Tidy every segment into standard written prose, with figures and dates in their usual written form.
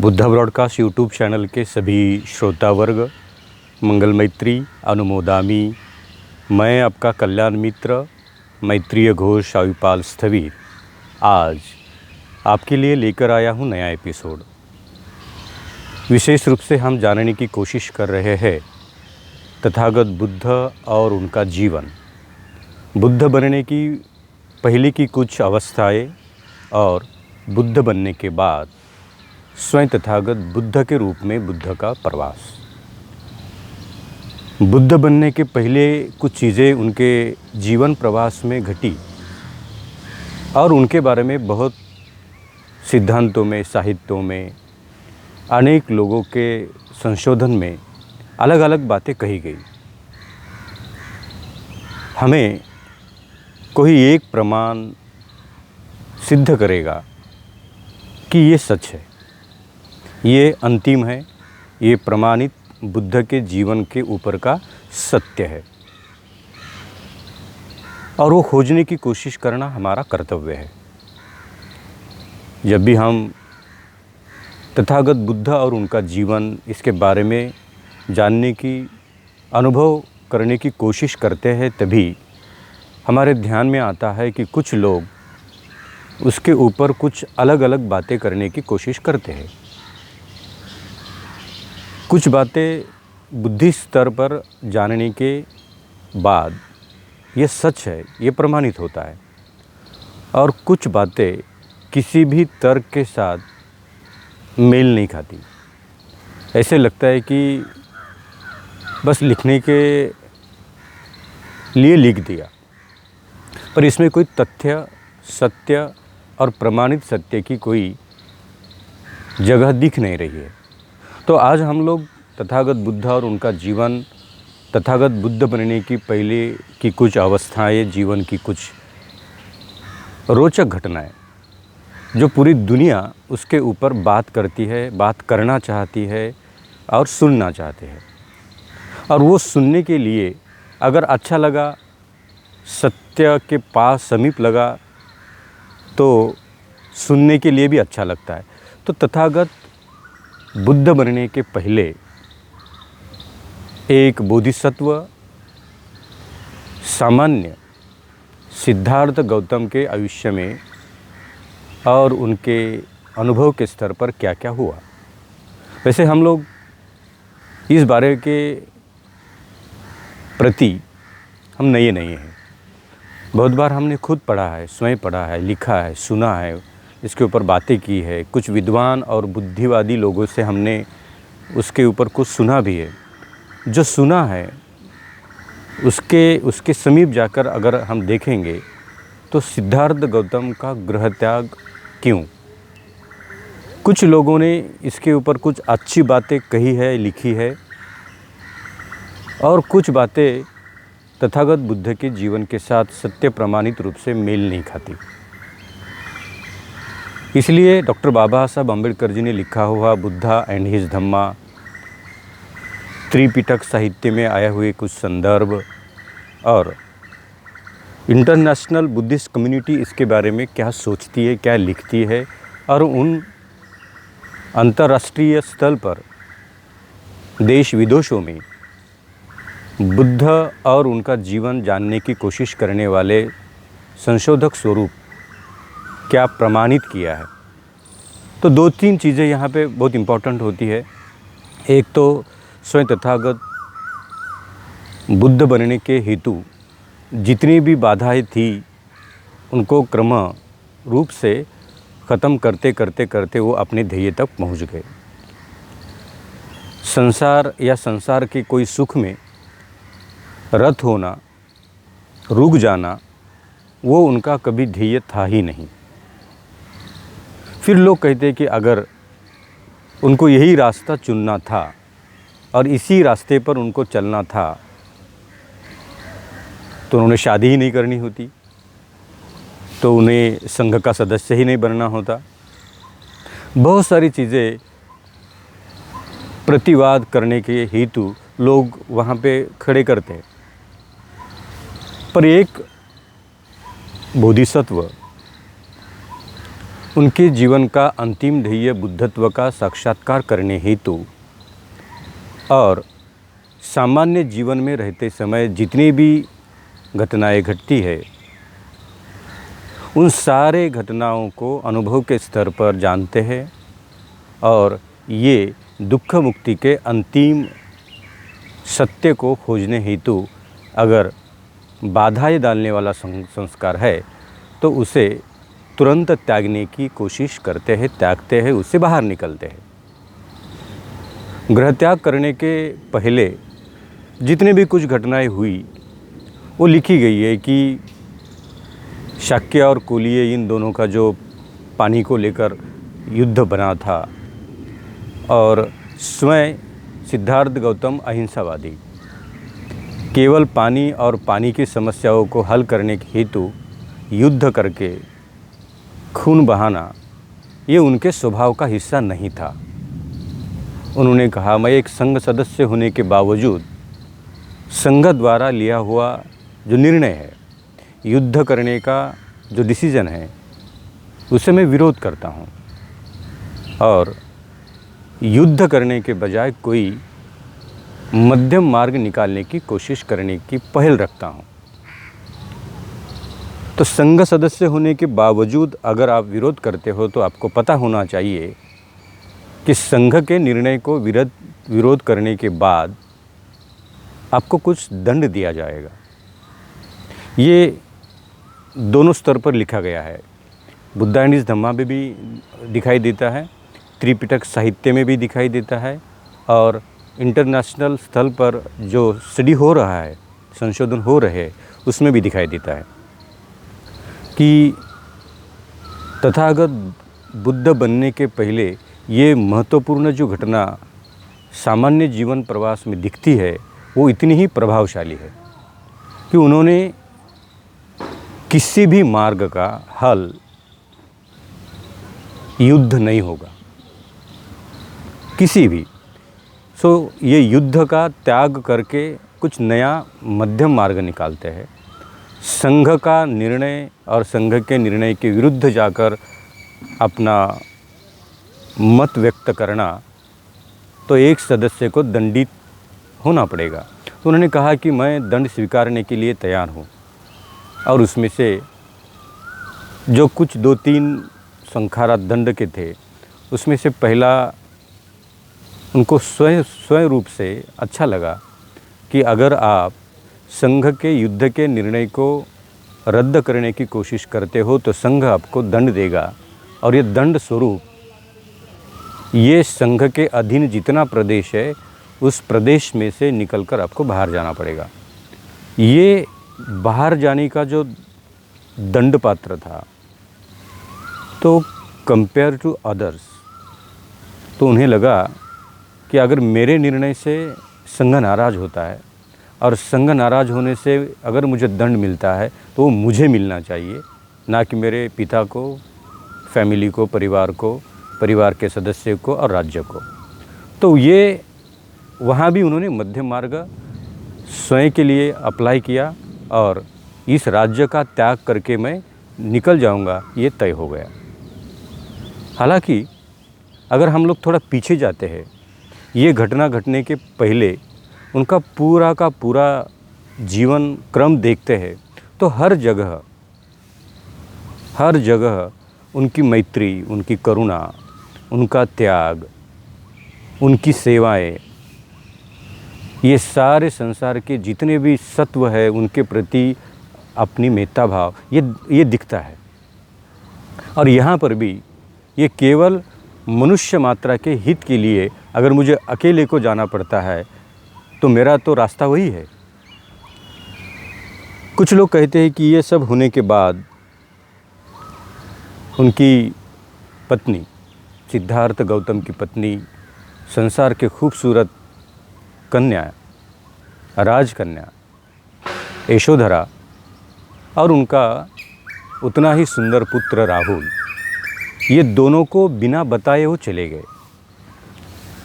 Buddha broadcast YouTube channel के सभी श्रोता वर्ग मंगल मैत्री अनुमोदामी। मैं आपका कल्याण मित्र मैत्रीय घोष आयुपाल स्थवीर आज आपके लिए लेकर आया हूँ नया एपिसोड। विशेष रूप से हम जानने की कोशिश कर रहे हैं तथागत बुद्ध और उनका जीवन, बुद्ध बनने की पहले की कुछ अवस्थाएं और बुद्ध बनने के बाद स्वयं तथागत बुद्ध के रूप में बुद्ध का प्रवास। बुद्ध बनने के पहले कुछ चीज़ें उनके जीवन प्रवास में घटी और उनके बारे में बहुत सिद्धांतों में, साहित्यों में, अनेक लोगों के संशोधन में अलग अलग बातें कही गई। हमें कोई एक प्रमाण सिद्ध करेगा कि ये सच है, ये अंतिम है, ये प्रमाणित बुद्ध के जीवन के ऊपर का सत्य है और वो खोजने की कोशिश करना हमारा कर्तव्य है। जब भी हम तथागत बुद्ध और उनका जीवन इसके बारे में जानने की, अनुभव करने की कोशिश करते हैं, तभी हमारे ध्यान में आता है कि कुछ लोग उसके ऊपर कुछ अलग अलग बातें करने की कोशिश करते हैं। कुछ बातें बुद्धि स्तर पर जानने के बाद ये सच है, ये प्रमाणित होता है, और कुछ बातें किसी भी तर्क के साथ मेल नहीं खाती। ऐसे लगता है कि बस लिखने के लिए लिख दिया, पर इसमें कोई तथ्य, सत्य और प्रमाणित सत्य की कोई जगह दिख नहीं रही है। तो आज हम लोग तथागत बुद्ध और उनका जीवन, तथागत बुद्ध बनने की पहले की कुछ अवस्थाएं, जीवन की कुछ रोचक घटनाएं जो पूरी दुनिया उसके ऊपर बात करती है, बात करना चाहती है और सुनना चाहते हैं। और वो सुनने के लिए अगर अच्छा लगा, सत्य के पास समीप लगा, तो सुनने के लिए भी अच्छा लगता है। तो तथागत बुद्ध बनने के पहले एक बोधिसत्व सामान्य सिद्धार्थ गौतम के आयुष्य में और उनके अनुभव के स्तर पर क्या क्या हुआ। वैसे हम लोग इस बारे के प्रति हम नए नहीं हैं। बहुत बार हमने खुद पढ़ा है, स्वयं पढ़ा है, लिखा है, सुना है, इसके ऊपर बातें की है। कुछ विद्वान और बुद्धिवादी लोगों से हमने उसके ऊपर कुछ सुना भी है। जो सुना है उसके समीप जाकर अगर हम देखेंगे तो सिद्धार्थ गौतम का गृह त्याग क्यों? कुछ लोगों ने इसके ऊपर कुछ अच्छी बातें कही है, लिखी है, और कुछ बातें तथागत बुद्ध के जीवन के साथ सत्य प्रमाणित रूप से मेल नहीं खाती। इसलिए डॉक्टर बाबा साहब अम्बेडकर जी ने लिखा हुआ बुद्धा एंड हिज धम्मा, त्रिपिटक साहित्य में आए हुए कुछ संदर्भ और इंटरनेशनल बुद्धिस्ट कम्युनिटी इसके बारे में क्या सोचती है, क्या लिखती है, और उन अंतर्राष्ट्रीय स्तर पर देश विदेशों में बुद्ध और उनका जीवन जानने की कोशिश करने वाले संशोधक स्वरूप क्या प्रमाणित किया है। तो दो तीन चीज़ें यहाँ पे बहुत इम्पोर्टेंट होती है। एक तो स्वयं तथागत बुद्ध बनने के हेतु जितनी भी बाधाएं थी उनको क्रम रूप से ख़त्म करते करते करते वो अपने ध्येय तक पहुँच गए। संसार या संसार के कोई सुख में रत होना, रुक जाना, वो उनका कभी ध्येय था ही नहीं। फिर लोग कहते हैं कि अगर उनको यही रास्ता चुनना था और इसी रास्ते पर उनको चलना था तो उन्होंने शादी ही नहीं करनी होती, तो उन्हें संघ का सदस्य ही नहीं बनना होता। बहुत सारी चीज़ें प्रतिवाद करने के हेतु लोग वहाँ पे खड़े करते हैं। पर एक बोधिसत्व उनके जीवन का अंतिम ध्येय बुद्धत्व का साक्षात्कार करने हेतु और सामान्य जीवन में रहते समय जितनी भी घटनाएं घटती है उन सारे घटनाओं को अनुभव के स्तर पर जानते हैं और ये दुख मुक्ति के अंतिम सत्य को खोजने हेतु अगर बाधाएं डालने वाला संस्कार है तो उसे तुरंत त्यागने की कोशिश करते हैं, त्यागते हैं, उससे बाहर निकलते हैं। गृह त्याग करने के पहले जितने भी कुछ घटनाएं हुई वो लिखी गई है कि शाक्य और कुलीय इन दोनों का जो पानी को लेकर युद्ध बना था और स्वयं सिद्धार्थ गौतम अहिंसावादी केवल पानी और पानी की समस्याओं को हल करने के हेतु युद्ध करके खून बहाना ये उनके स्वभाव का हिस्सा नहीं था। उन्होंने कहा, मैं एक संघ सदस्य होने के बावजूद संघ द्वारा लिया हुआ जो निर्णय है, युद्ध करने का जो डिसीज़न है, उसे मैं विरोध करता हूँ और युद्ध करने के बजाय कोई मध्यम मार्ग निकालने की कोशिश करने की पहल रखता हूँ। तो संघ सदस्य होने के बावजूद अगर आप विरोध करते हो तो आपको पता होना चाहिए कि संघ के निर्णय को विरोध करने के बाद आपको कुछ दंड दिया जाएगा। ये दोनों स्तर पर लिखा गया है। बुद्धा एंड हिज धम्मा में भी दिखाई देता है, त्रिपिटक साहित्य में भी दिखाई देता है और इंटरनेशनल स्थल पर जो स्टडी हो रहा है, संशोधन हो रहे हैं, उसमें भी दिखाई देता है कि तथागत बुद्ध बनने के पहले ये महत्वपूर्ण जो घटना सामान्य जीवन प्रवास में दिखती है वो इतनी ही प्रभावशाली है कि उन्होंने किसी भी मार्ग का हल युद्ध नहीं होगा, किसी भी। ये युद्ध का त्याग करके कुछ नया मध्यम मार्ग निकालते हैं। संघ का निर्णय और संघ के निर्णय के विरुद्ध जाकर अपना मत व्यक्त करना तो एक सदस्य को दंडित होना पड़ेगा। तो उन्होंने कहा कि मैं दंड स्वीकारने के लिए तैयार हूँ और उसमें से जो कुछ 2-3 संखारा दंड के थे उसमें से पहला उनको स्वयं रूप से अच्छा लगा कि अगर आप संघ के युद्ध के निर्णय को रद्द करने की कोशिश करते हो तो संघ आपको दंड देगा और ये दंड स्वरूप ये संघ के अधीन जितना प्रदेश है उस प्रदेश में से निकलकर आपको बाहर जाना पड़ेगा। ये बाहर जाने का जो दंड पात्र था तो कंपेयर टू अदर्स, तो उन्हें लगा कि अगर मेरे निर्णय से संघ नाराज़ होता है और संघ नाराज़ होने से अगर मुझे दंड मिलता है तो वो मुझे मिलना चाहिए, ना कि मेरे पिता को, फैमिली को, परिवार के सदस्य को और राज्य को। तो ये वहाँ भी उन्होंने मध्यम मार्ग स्वयं के लिए अप्लाई किया और इस राज्य का त्याग करके मैं निकल जाऊँगा, ये तय हो गया। हालांकि अगर हम लोग थोड़ा पीछे जाते हैं, ये घटना घटने के पहले उनका पूरा का पूरा जीवन क्रम देखते हैं तो हर जगह उनकी मैत्री, उनकी करुणा, उनका त्याग, उनकी सेवाएं, ये सारे संसार के जितने भी सत्व है उनके प्रति अपनी मेत्ता भाव ये दिखता है। और यहाँ पर भी ये केवल मनुष्य मात्रा के हित के लिए अगर मुझे अकेले को जाना पड़ता है तो मेरा तो रास्ता वही है। कुछ लोग कहते हैं कि ये सब होने के बाद उनकी पत्नी, सिद्धार्थ गौतम की पत्नी, संसार के खूबसूरत कन्या, राजकन्या यशोधरा और उनका उतना ही सुंदर पुत्र राहुल, ये दोनों को बिना बताए वो चले गए।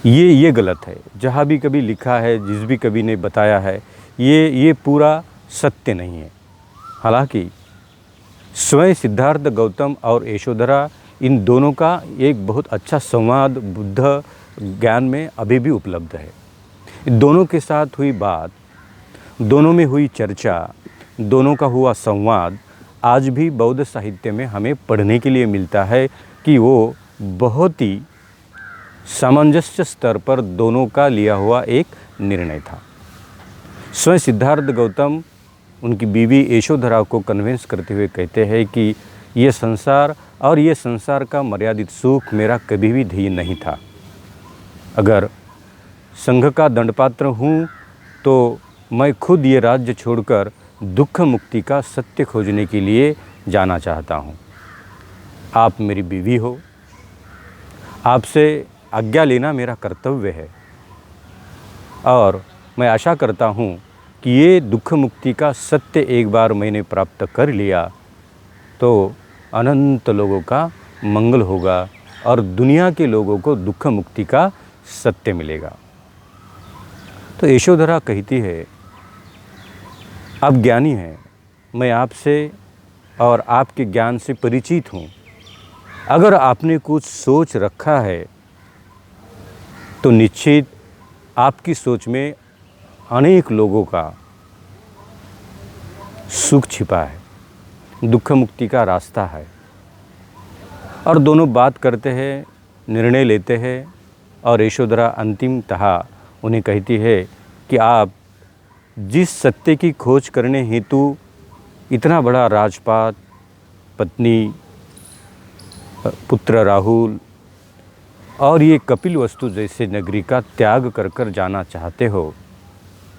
ये गलत है। जहाँ भी कभी लिखा है, जिस भी कभी ने बताया है, ये पूरा सत्य नहीं है। हालांकि स्वयं सिद्धार्थ गौतम और यशोधरा इन दोनों का एक बहुत अच्छा संवाद बुद्ध ज्ञान में अभी भी उपलब्ध है। दोनों के साथ हुई बात, दोनों में हुई चर्चा, दोनों का हुआ संवाद आज भी बौद्ध साहित्य में हमें पढ़ने के लिए मिलता है कि वो बहुत ही सामंजस्य स्तर पर दोनों का लिया हुआ एक निर्णय था। स्वयं सिद्धार्थ गौतम उनकी बीवी यशोधरा को कन्विंस करते हुए कहते हैं कि ये संसार और ये संसार का मर्यादित सुख मेरा कभी भी ध्येय नहीं था। अगर संघ का दंडपात्र हूँ तो मैं खुद ये राज्य छोड़कर दुख मुक्ति का सत्य खोजने के लिए जाना चाहता हूँ। आप मेरी बीवी हो, आपसे आज्ञा लेना मेरा कर्तव्य है और मैं आशा करता हूँ कि ये दुख मुक्ति का सत्य एक बार मैंने प्राप्त कर लिया तो अनंत लोगों का मंगल होगा और दुनिया के लोगों को दुख मुक्ति का सत्य मिलेगा। तो यशोधरा कहती है, आप ज्ञानी हैं, मैं आपसे और आपके ज्ञान से परिचित हूँ। अगर आपने कुछ सोच रखा है तो निश्चित आपकी सोच में अनेक लोगों का सुख छिपा है, दुख मुक्ति का रास्ता है। और दोनों बात करते हैं, निर्णय लेते हैं और यशोधरा अंतिमतः उन्हें कहती है कि आप जिस सत्य की खोज करने हेतु इतना बड़ा राजपाट, पत्नी, पुत्र राहुल और ये कपिल वस्तु जैसे नगरी का त्याग कर कर जाना चाहते हो,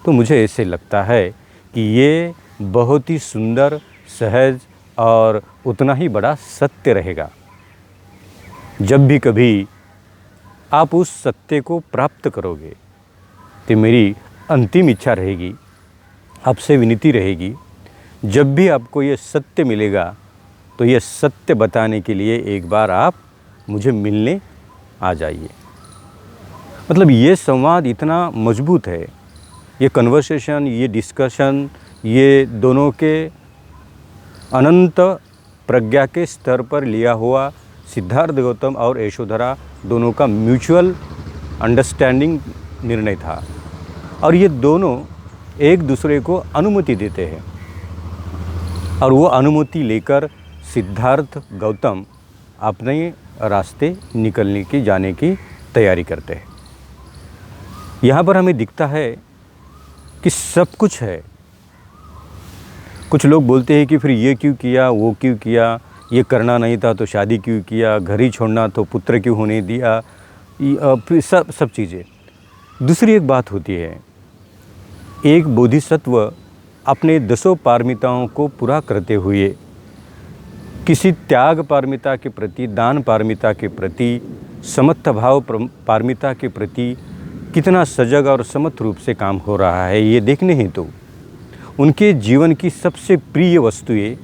तो मुझे ऐसे लगता है कि ये बहुत ही सुंदर, सहज और उतना ही बड़ा सत्य रहेगा। जब भी कभी आप उस सत्य को प्राप्त करोगे तो मेरी अंतिम इच्छा रहेगी, आपसे विनती रहेगी, जब भी आपको ये सत्य मिलेगा तो ये सत्य बताने के लिए एक बार आप मुझे मिलने आ जाइए। मतलब ये संवाद इतना मजबूत है, ये कन्वर्सेशन, ये डिस्कशन, ये दोनों के अनंत प्रज्ञा के स्तर पर लिया हुआ सिद्धार्थ गौतम और यशोधरा दोनों का म्यूचुअल अंडरस्टैंडिंग निर्णय था और ये दोनों एक दूसरे को अनुमति देते हैं और वो अनुमति लेकर सिद्धार्थ गौतम अपने रास्ते निकलने की, जाने की तैयारी करते हैं। यहाँ पर हमें दिखता है कि सब कुछ है। कुछ लोग बोलते हैं कि फिर ये क्यों किया, वो क्यों किया, ये करना नहीं था तो शादी क्यों किया, घर ही छोड़ना तो पुत्र क्यों होने दिया, फिर सब चीज़ें। दूसरी एक बात होती है, एक बोधिसत्व अपने 10 पारमिताओं को पूरा करते हुए किसी त्याग पारमिता के प्रति, दान पारमिता के प्रति, समर्थ भाव पारमिता के प्रति कितना सजग और समर्थ रूप से काम हो रहा है, ये देखने हेतु उनके जीवन की सबसे प्रिय वस्तुएं,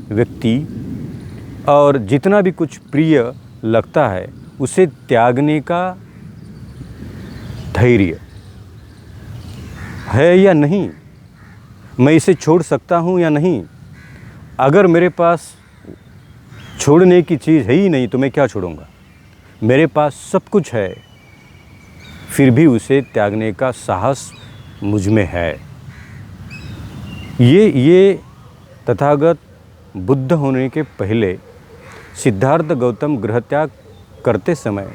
व्यक्ति और जितना भी कुछ प्रिय लगता है उसे त्यागने का धैर्य है या नहीं, मैं इसे छोड़ सकता हूँ या नहीं। अगर मेरे पास छोड़ने की चीज़ है ही नहीं तो मैं क्या छोड़ूंगा, मेरे पास सब कुछ है, फिर भी उसे त्यागने का साहस मुझ में है। ये तथागत बुद्ध होने के पहले सिद्धार्थ गौतम गृहत्याग करते समय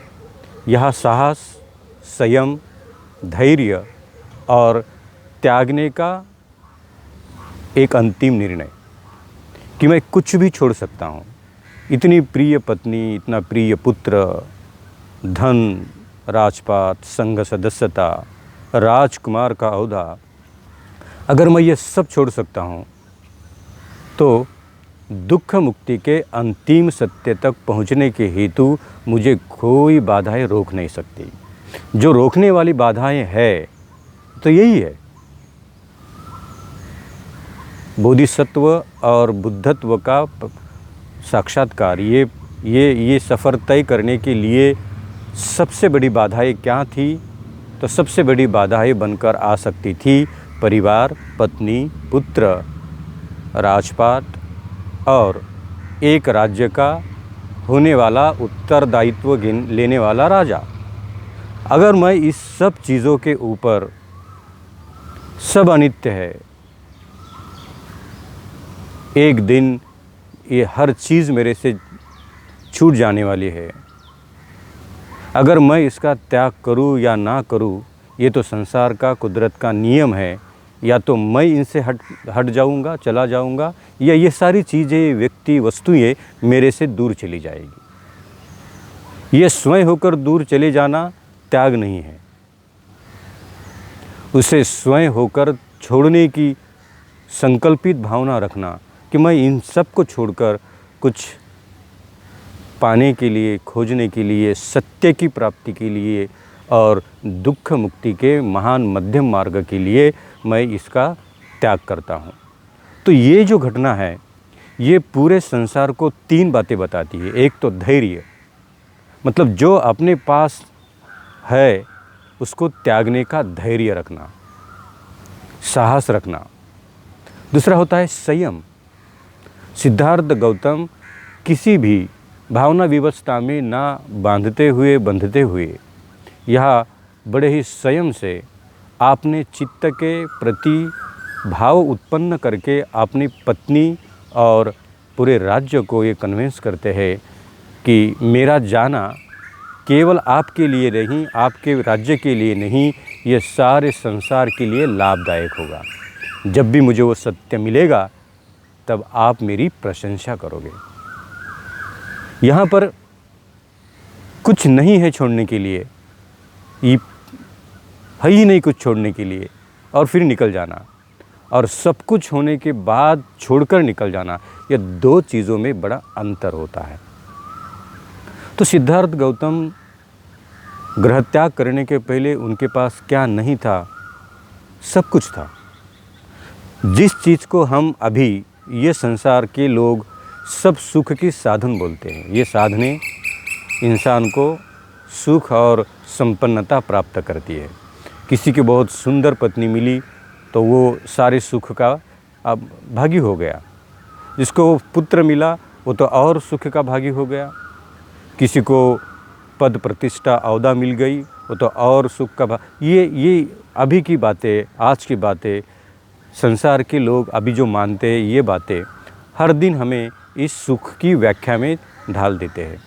यह साहस, संयम, धैर्य और त्यागने का एक अंतिम निर्णय कि मैं कुछ भी छोड़ सकता हूँ। इतनी प्रिय पत्नी, इतना प्रिय पुत्र, धन, राजपाट, संघ सदस्यता, राजकुमार का औहदा, अगर मैं ये सब छोड़ सकता हूँ तो दुख मुक्ति के अंतिम सत्य तक पहुँचने के हेतु मुझे कोई बाधाएं रोक नहीं सकती। जो रोकने वाली बाधाएं है तो यही है, बोधिसत्व और बुद्धत्व का साक्षात्कार। ये सफ़र तय करने के लिए सबसे बड़ी बाधाएं क्या थी, तो सबसे बड़ी बाधाएं बनकर आ सकती थी परिवार, पत्नी, पुत्र, राजपाट और एक राज्य का होने वाला उत्तरदायित्व लेने वाला राजा। अगर मैं इस सब चीज़ों के ऊपर, सब अनित्य है, एक दिन ये हर चीज़ मेरे से छूट जाने वाली है, अगर मैं इसका त्याग करूं या ना करूं, ये तो संसार का, कुदरत का नियम है। या तो मैं इनसे हट जाऊंगा, चला जाऊंगा, या ये सारी चीज़ें, व्यक्ति, वस्तुएं मेरे से दूर चली जाएगी। ये स्वयं होकर दूर चले जाना त्याग नहीं है, उसे स्वयं होकर छोड़ने की संकल्पित भावना रखना कि मैं इन सब को छोड़कर कुछ पाने के लिए, खोजने के लिए, सत्य की प्राप्ति के लिए और दुख मुक्ति के महान मध्यम मार्ग के लिए मैं इसका त्याग करता हूँ। तो ये जो घटना है, ये पूरे संसार को 3 बातें बताती है। एक तो धैर्य, मतलब जो अपने पास है उसको त्यागने का धैर्य रखना, साहस रखना। दूसरा होता है संयम। सिद्धार्थ गौतम किसी भी भावना विवस्था में ना बंधते हुए यह बड़े ही संयम से आपने चित्त के प्रति भाव उत्पन्न करके अपनी पत्नी और पूरे राज्य को ये कन्विंस करते हैं कि मेरा जाना केवल आपके लिए नहीं, आपके राज्य के लिए नहीं, ये सारे संसार के लिए लाभदायक होगा। जब भी मुझे वो सत्य मिलेगा तब आप मेरी प्रशंसा करोगे। यहाँ पर कुछ नहीं है छोड़ने के लिए, ये है ही नहीं कुछ छोड़ने के लिए, और फिर निकल जाना और सब कुछ होने के बाद छोड़कर निकल जाना, ये 2 चीज़ों में बड़ा अंतर होता है। तो सिद्धार्थ गौतम गृह त्याग करने के पहले उनके पास क्या नहीं था? सब कुछ था। जिस चीज़ को हम अभी ये संसार के लोग सब सुख की साधन बोलते हैं, ये साधनें इंसान को सुख और संपन्नता प्राप्त करती है। किसी की बहुत सुंदर पत्नी मिली तो वो सारे सुख का अब भागी हो गया। जिसको पुत्र मिला वो तो और सुख का भागी हो गया। किसी को पद प्रतिष्ठा औदा मिल गई वो तो और सुख का ये अभी की बातें, आज की बातें, संसार के लोग अभी जो मानते हैं ये बातें हर दिन हमें इस सुख की व्याख्या में ढाल देते हैं।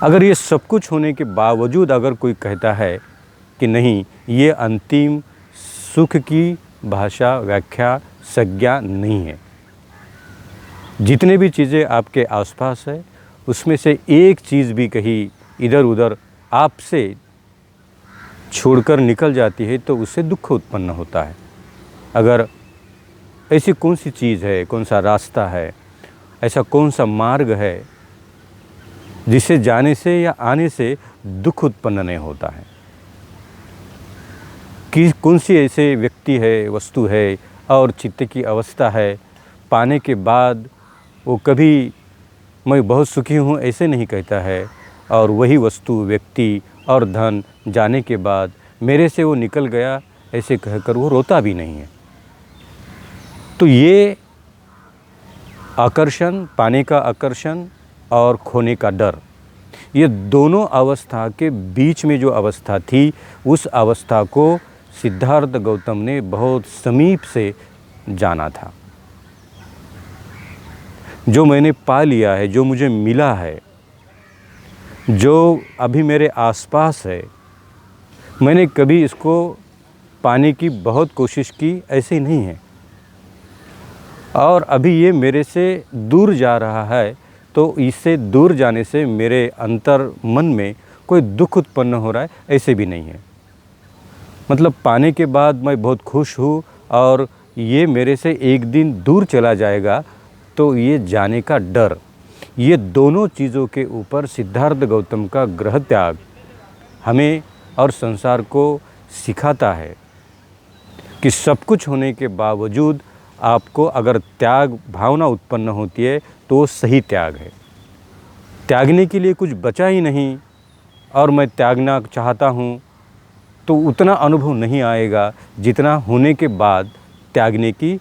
अगर ये सब कुछ होने के बावजूद अगर कोई कहता है कि नहीं, ये अंतिम सुख की भाषा, व्याख्या, संज्ञा नहीं है। जितने भी चीज़ें आपके आसपास है उसमें से एक चीज़ भी कहीं इधर उधर आपसे छोड़कर निकल जाती है तो उससे दुख उत्पन्न होता है। अगर ऐसी कौन सी चीज़ है, कौन सा रास्ता है, ऐसा कौन सा मार्ग है जिसे जाने से या आने से दुख उत्पन्न नहीं होता है? कि कौन सी ऐसे व्यक्ति है, वस्तु है और चित्त की अवस्था है, पाने के बाद वो कभी मैं बहुत सुखी हूँ ऐसे नहीं कहता है, और वही वस्तु, व्यक्ति और धन जाने के बाद मेरे से वो निकल गया ऐसे कहकर वो रोता भी नहीं है। तो ये आकर्षण, पाने का आकर्षण और खोने का डर, ये दोनों अवस्था के बीच में जो अवस्था थी, उस अवस्था को सिद्धार्थ गौतम ने बहुत समीप से जाना था। जो मैंने पा लिया है, जो मुझे मिला है, जो अभी मेरे आसपास है, मैंने कभी इसको पाने की बहुत कोशिश की ऐसे नहीं है, और अभी ये मेरे से दूर जा रहा है तो इससे दूर जाने से मेरे अंतर मन में कोई दुख उत्पन्न हो रहा है ऐसे भी नहीं है। मतलब पाने के बाद मैं बहुत खुश हूँ और ये मेरे से एक दिन दूर चला जाएगा तो ये जाने का डर, ये दोनों चीज़ों के ऊपर सिद्धार्थ गौतम का गृह त्याग हमें और संसार को सिखाता है कि सब कुछ होने के बावजूद आपको अगर त्याग भावना उत्पन्न होती है तो सही त्याग है। त्यागने के लिए कुछ बचा ही नहीं और मैं त्यागना चाहता हूँ तो उतना अनुभव नहीं आएगा जितना होने के बाद त्यागने की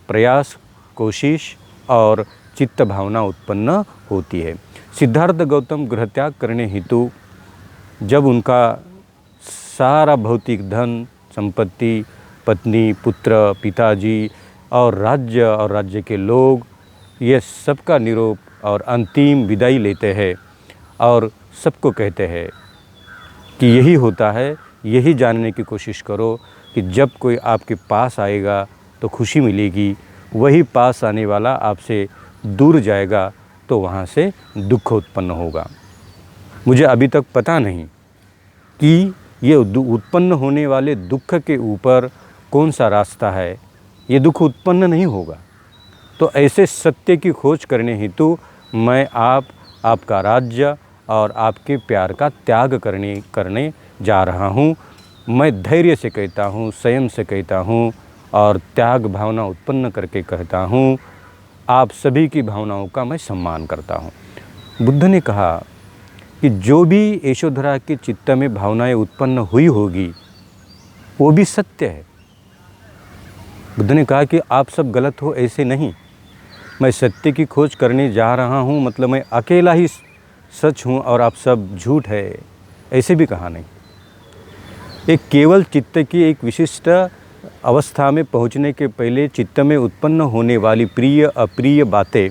प्रयास, कोशिश और चित्त भावना उत्पन्न होती है। सिद्धार्थ गौतम गृह त्याग करने हेतु जब उनका सारा भौतिक धन संपत्ति, पत्नी, पुत्र, पिताजी और राज्य के लोग, ये सबका निरोप और अंतिम विदाई लेते हैं और सबको कहते हैं कि यही होता है, यही जानने की कोशिश करो कि जब कोई आपके पास आएगा तो खुशी मिलेगी, वही पास आने वाला आपसे दूर जाएगा तो वहाँ से दुख उत्पन्न होगा। मुझे अभी तक पता नहीं कि ये उत्पन्न होने वाले दुख के ऊपर कौन सा रास्ता है, ये दुख उत्पन्न नहीं होगा। तो ऐसे सत्य की खोज करने हेतु मैं आपका राज्य और आपके प्यार का त्याग करने जा रहा हूँ। मैं धैर्य से कहता हूँ, संयम से कहता हूँ और त्याग भावना उत्पन्न करके कहता हूँ, आप सभी की भावनाओं का मैं सम्मान करता हूँ। बुद्ध ने कहा कि जो भी यशोधरा के चित्त में भावनाएं उत्पन्न हुई होगी वो भी सत्य है। बुद्ध ने कहा कि आप सब गलत हो, ऐसे नहीं। मैं सत्य की खोज करने जा रहा हूँ, मतलब मैं अकेला ही सच हूँ और आप सब झूठ है, ऐसे भी कहा नहीं। एक केवल चित्त की एक विशिष्ट अवस्था में पहुँचने के पहले चित्त में उत्पन्न होने वाली प्रिय अप्रिय बातें,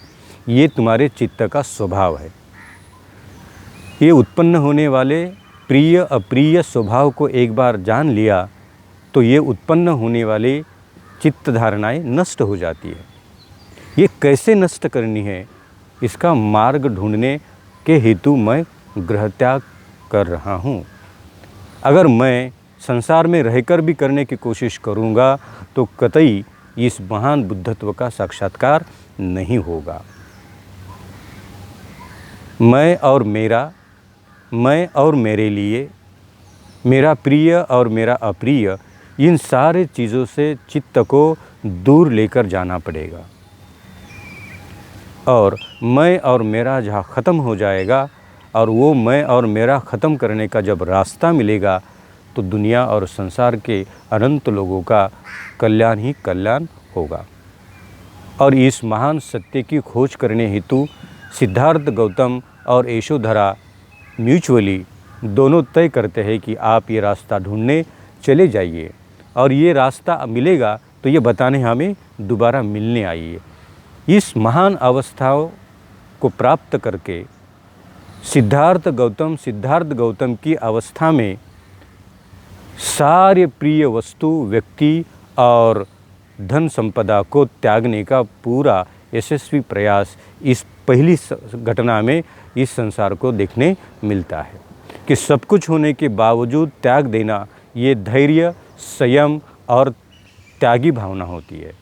ये तुम्हारे चित्त का स्वभाव है। ये उत्पन्न होने वाले प्रिय अप्रिय स्वभाव को एक बार जान लिया तो ये उत्पन्न होने वाली चित्त धारणाएं नष्ट हो जाती है। ये कैसे नष्ट करनी है, इसका मार्ग ढूंढने के हेतु मैं गृह त्याग कर रहा हूँ। अगर मैं संसार में रहकर भी करने की कोशिश करूँगा तो कतई इस महान बुद्धत्व का साक्षात्कार नहीं होगा। मैं और मेरे लिए, मेरा प्रिय और मेरा अप्रिय, इन सारे चीज़ों से चित्त को दूर लेकर जाना पड़ेगा। और मैं और मेरा जहाँ ख़त्म हो जाएगा और वो मैं और मेरा ख़त्म करने का जब रास्ता मिलेगा तो दुनिया और संसार के अनंत लोगों का कल्याण ही कल्याण होगा। और इस महान सत्य की खोज करने हेतु सिद्धार्थ गौतम और यशोधरा म्यूचुअली दोनों तय करते हैं कि आप ये रास्ता ढूंढने चले जाइए और ये रास्ता मिलेगा तो ये बताने हमें दोबारा मिलने आइए। इस महान अवस्थाओं को प्राप्त करके सिद्धार्थ गौतम की अवस्था में सारे प्रिय वस्तु, व्यक्ति और धन संपदा को त्यागने का पूरा यशस्वी प्रयास इस पहली घटना में इस संसार को देखने मिलता है कि सब कुछ होने के बावजूद त्याग देना, ये धैर्य, संयम और त्यागी भावना होती है।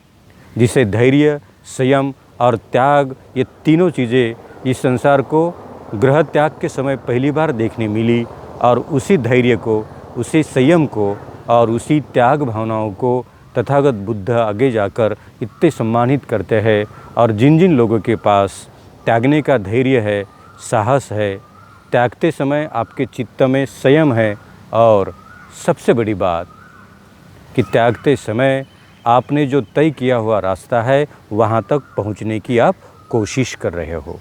जिसे धैर्य, संयम और त्याग, ये तीनों चीज़ें इस संसार को गृह त्याग के समय पहली बार देखने मिली और उसी धैर्य को, उसी संयम को और उसी त्याग भावनाओं को तथागत बुद्ध आगे जाकर इतने सम्मानित करते हैं। और जिन जिन लोगों के पास त्यागने का धैर्य है, साहस है, त्यागते समय आपके चित्त में संयम है और सबसे बड़ी बात कि त्यागते समय आपने जो तय किया हुआ रास्ता है वहाँ तक पहुँचने की आप कोशिश कर रहे हो।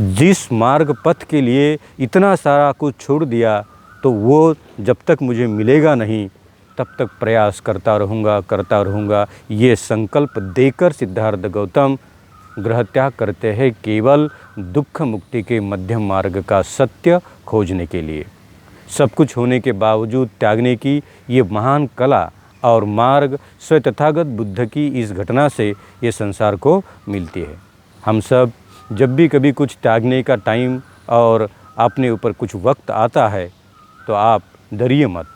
जिस मार्ग पथ के लिए इतना सारा कुछ छोड़ दिया तो वो जब तक मुझे मिलेगा नहीं तब तक प्रयास करता रहूँगा, ये संकल्प देकर सिद्धार्थ गौतम गृह त्याग करते हैं केवल दुख मुक्ति के मध्यम मार्ग का सत्य खोजने के लिए। सब कुछ होने के बावजूद त्यागने की ये महान कला और मार्ग स्वयं तथागत बुद्ध की इस घटना से ये संसार को मिलती है। हम सब जब भी कभी कुछ त्यागने का टाइम और अपने ऊपर कुछ वक्त आता है तो आप डरिए मत।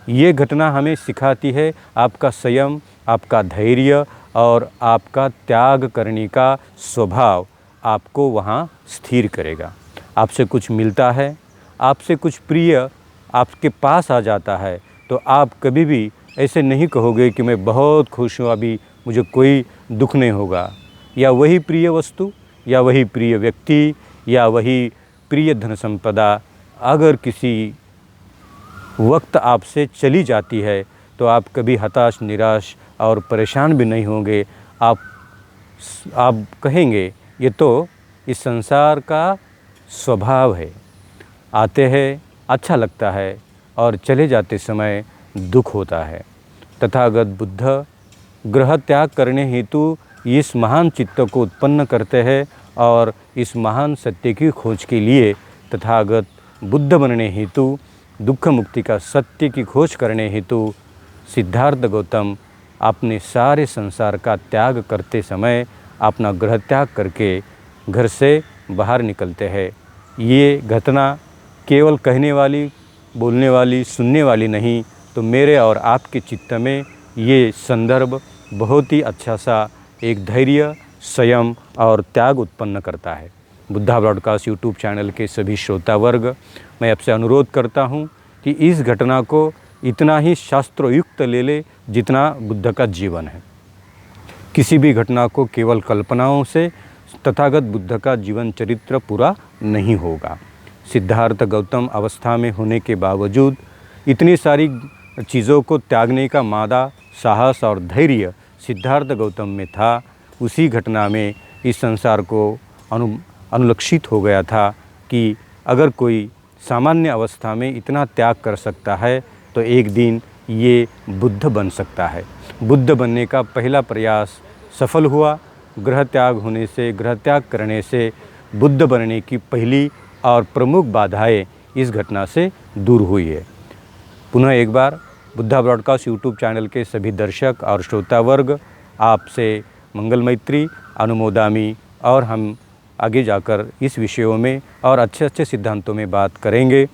ये घटना हमें सिखाती है आपका संयम, आपका धैर्य और आपका त्याग करने का स्वभाव आपको वहाँ स्थिर करेगा। आपसे कुछ मिलता है, आपसे कुछ प्रिय आपके पास आ जाता है तो आप कभी भी ऐसे नहीं कहोगे कि मैं बहुत खुश हूँ, अभी मुझे कोई दुख नहीं होगा। या वही प्रिय वस्तु या वही प्रिय व्यक्ति या वही प्रिय धन संपदा अगर किसी वक्त आपसे चली जाती है तो आप कभी हताश, निराश और परेशान भी नहीं होंगे। आप आप कहेंगे ये तो इस संसार का स्वभाव है, आते हैं अच्छा लगता है और चले जाते समय दुख होता है। तथागत बुद्ध ग्रह त्याग करने हेतु इस महान चित्त को उत्पन्न करते हैं और इस महान सत्य की खोज के लिए तथागत बुद्ध बनने हेतु, दुख मुक्ति का सत्य की खोज करने हेतु सिद्धार्थ गौतम अपने सारे संसार का त्याग करते समय अपना ग्रह त्याग करके घर से बाहर निकलते हैं। ये घटना केवल कहने वाली, बोलने वाली, सुनने वाली नहीं, तो मेरे और आपके चित्त में ये संदर्भ बहुत ही अच्छा सा एक धैर्य, संयम और त्याग उत्पन्न करता है। बुद्धा ब्रॉडकास्ट यूट्यूब चैनल के सभी श्रोता वर्ग, मैं आपसे अनुरोध करता हूँ कि इस घटना को इतना ही शास्त्रोयुक्त ले ले जितना बुद्ध का जीवन है। किसी भी घटना को केवल कल्पनाओं से तथागत बुद्ध का जीवन चरित्र पूरा नहीं होगा। सिद्धार्थ गौतम अवस्था में होने के बावजूद इतनी सारी चीज़ों को त्यागने का मादा, साहस और धैर्य सिद्धार्थ गौतम में था। उसी घटना में इस संसार को अनुलक्षित हो गया था कि अगर कोई सामान्य अवस्था में इतना त्याग कर सकता है तो एक दिन ये बुद्ध बन सकता है। बुद्ध बनने का पहला प्रयास सफल हुआ। ग्रह त्याग करने से बुद्ध बनने की पहली और प्रमुख बाधाएं इस घटना से दूर हुई है। पुनः एक बार बुद्धा ब्रॉडकास्ट यूट्यूब चैनल के सभी दर्शक और श्रोता वर्ग, आपसे मंगल मैत्री अनुमोदामी और हम आगे जाकर इस विषयों में और अच्छे अच्छे सिद्धांतों में बात करेंगे।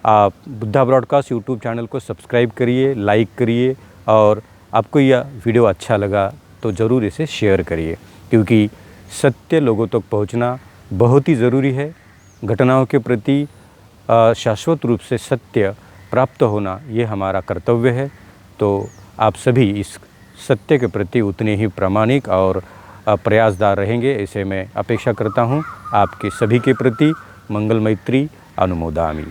आप बुद्धा ब्रॉडकास्ट यूट्यूब चैनल को सब्सक्राइब करिए, लाइक करिए और आपको यह वीडियो अच्छा लगा तो ज़रूर इसे शेयर करिए, क्योंकि सत्य लोगों तक पहुंचना बहुत ही ज़रूरी है। घटनाओं के प्रति शाश्वत रूप से सत्य प्राप्त होना ये हमारा कर्तव्य है। तो आप सभी इस सत्य के प्रति उतने ही प्रामाणिक और प्रयासदार रहेंगे, ऐसे मैं अपेक्षा करता हूँ। आपके सभी के प्रति मंगल मैत्री अनुमोदामी।